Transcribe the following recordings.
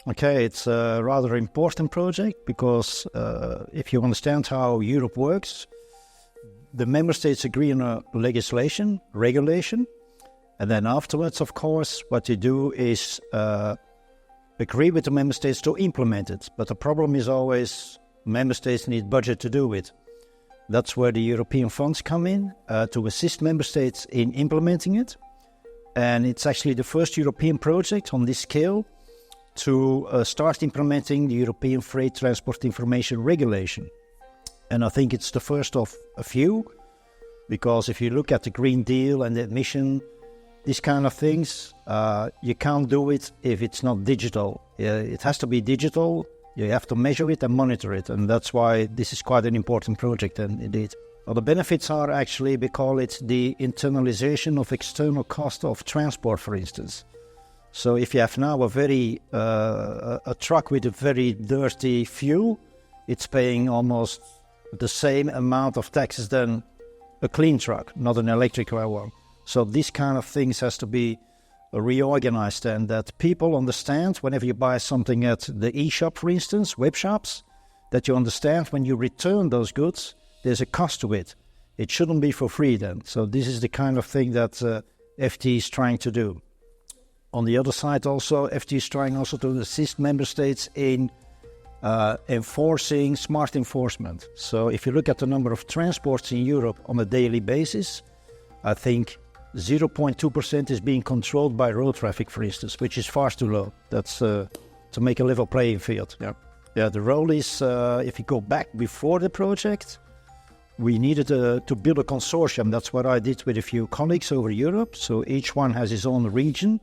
Okay, it's a rather important project because if you understand how Europe works, the member states agree on a regulation, and then afterwards, of course, what you do is agree with the member states to implement it. But the problem is always member states need budget to do it. That's where the European funds come in to assist member states in implementing it. And it's actually the first European project on this scale to start implementing the European Freight Transport Information Regulation. And I think it's the first of a few, because if you look at the Green Deal and the emission, these kind of things, you can't do it if it's not digital. It has to be digital, you have to measure it and monitor it, and that's why this is quite an important project, and indeed. Well, the benefits are actually, we call it the internalization of external cost of transport, for instance. So if you have now a truck with a very dirty fuel, it's paying almost the same amount of taxes than a clean truck, not an electrical one. So these kind of things has to be reorganized, and that people understand whenever you buy something at the e-shop, for instance, web shops, that you understand when you return those goods, there's a cost to it. It shouldn't be for free then. So this is the kind of thing that FT is trying to do. On the other side also, FT is trying also to assist member states in enforcing smart enforcement. So if you look at the number of transports in Europe on a daily basis, I think 0.2% is being controlled by road traffic, for instance, which is far too low. That's to make a level playing field. Yeah, the role is, if you go back before the project, we needed to build a consortium. That's what I did with a few colleagues over Europe. So each one has his own region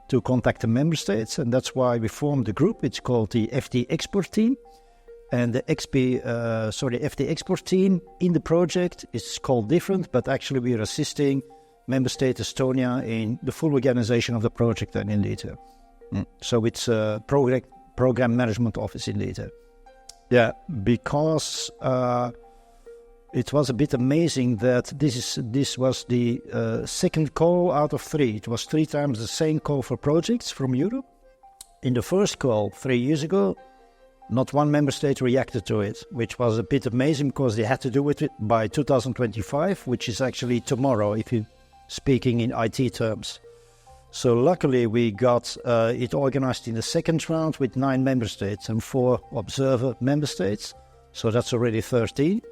to contact the member states, and that's why we formed the group. It's called the FT Export Team, and the FT Export Team in the project is called different, but actually we are assisting member state Estonia in the full organization of the project, and indeed. So it's a program management office indeed. Yeah, because it was a bit amazing that this was the second call out of 3. It was 3 times the same call for projects from Europe. In the first call 3 years ago, not one member state reacted to it, which was a bit amazing because they had to do it by 2025, which is actually tomorrow, if you're speaking in IT terms. So luckily we got it organized in the second round with 9 member states and 4 observer member states. So that's already 13.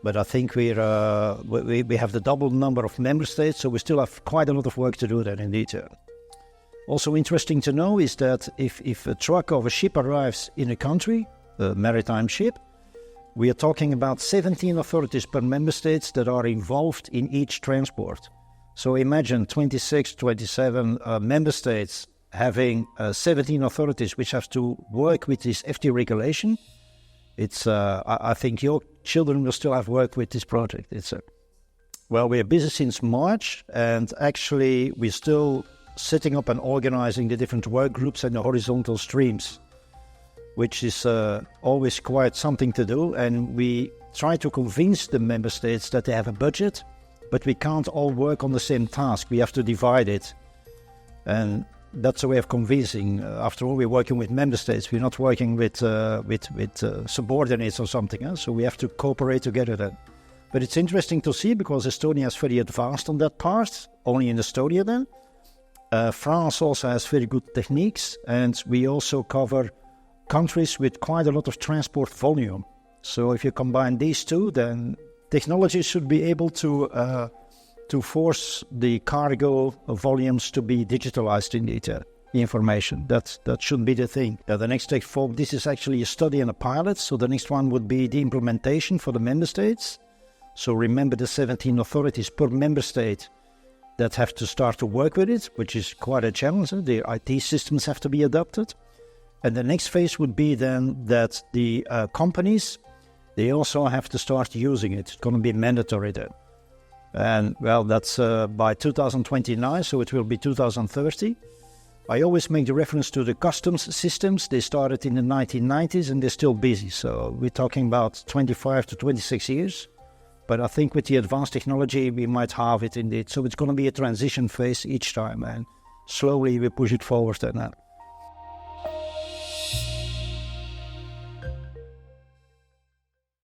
But I think we have the double number of member states, so we still have quite a lot of work to do there indeed. Also interesting to know is that if a truck or a ship arrives in a country, a maritime ship, we are talking about 17 authorities per member states that are involved in each transport. So imagine 26, 27 member states having 17 authorities which have to work with this FT regulation. It's I think your children will still have work with this project. Well, we're busy since March, and actually we're still setting up and organizing the different work groups and the horizontal streams, which is always quite something to do. And we try to convince the member states that they have a budget, but we can't all work on the same task. We have to divide it. And that's a way of convincing. After all, we're working with member states. We're not working with subordinates or something else. So we have to cooperate together then. But it's interesting to see because Estonia is very advanced on that part, only in Estonia then. France also has very good techniques, and we also cover countries with quite a lot of transport volume. So if you combine these two, then technology should be able to force the cargo volumes to be digitalized in the information. That shouldn't be the thing. The next step forward, this is actually a study and a pilot. So the next one would be the implementation for the member states. So remember the 17 authorities per member state that have to start to work with it, which is quite a challenge. The IT systems have to be adapted. And the next phase would be then that the companies, they also have to start using it. It's going to be mandatory then. And well, that's by 2029, so it will be 2030. I always make the reference to the customs systems. They started in the 1990s and they're still busy. So we're talking about 25 to 26 years. But I think with the advanced technology, we might have it indeed. So it's going to be a transition phase each time, and slowly we push it forward. And